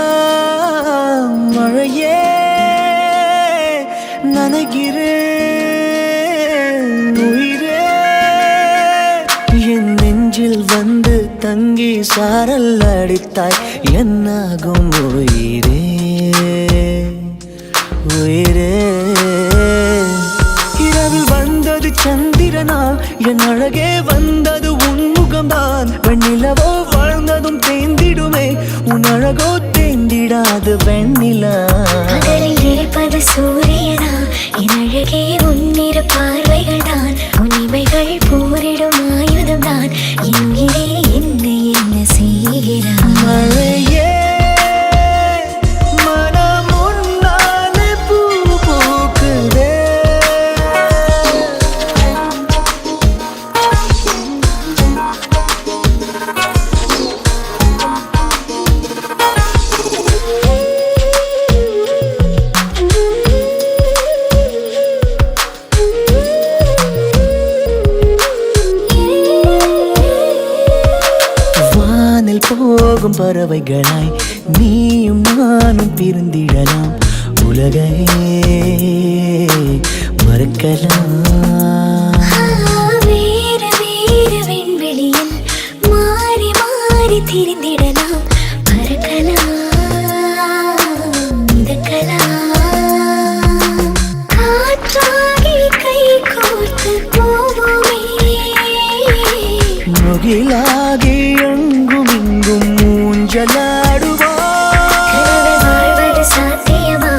மனசெல்லாம் மழையே நனைகிறேன் உயிரே என் நெஞ்சில் வந்து தங்கி சாரல் அடித்தாய் என்னாகும் உயிரே உயிரே இரவில் வந்தது சந்திரனா என் அழகே வந்தது உன்முகம்தான் வெண்ணிலவோ வாழ்ந்ததும் தேந்திடுமே உன் அழகோ தேந்திடாது வெண்ணிலா இருப்பது சூரியனா என் அழகே உன்னிரு பார்வைகள் தான் உன்னிமைகள் போரிடும் ஆயுதம் தான் என் உயிரே என்னை என்ன செய்கிறான் மழையே மனம் உன்னாலே பூ பூக்குதே போகும் பறவைகளாய் நீயும் நானும் பிரிந்திடலாம் உலகையே மறக்கலாம் வேறு வேறு விண்வெளியில் மாறி மாறி திரிந்திடலாம் பறக்கலாம் மிதக்கலாம் காற்றாகி கை கோர்த்து போவோமே முகிலாகி எங்கும் இங்கும் வாழ்வது சாத்தியமா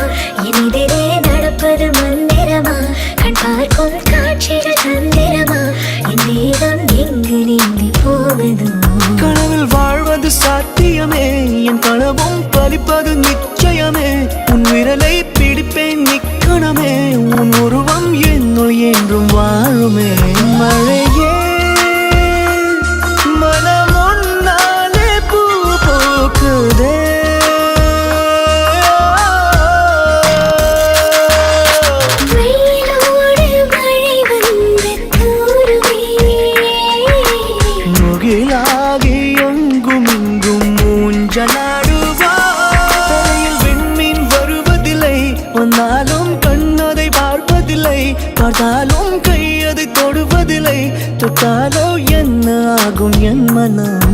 எதிரே நடப்பது மந்திரமா கண் பார்க்கும் காட்சிகள் தந்திரமா என் தேகம் எங்கு நீங்கி போவதோ கனவில் வாழ்வது சாத்தியமே என் கனவும் பலிப்பது நிச்சயமே உன் விரலை பிடிப்பேன் நிக்கணமே உன் உருவம் என்னுள் என்றும் வாழுமே மழையே முகிலாகி எங்கும் இங்கும் மூஞ்சலாடுவாயில் விண்மீன் வருவதில்லை வந்தாலும் கண்ணதை பார்ப்பதில்லை பார்த்தாலும் கை அதை தொடுவதில்லை தொட்டாலோ என்ன ஆகும் என் மனம்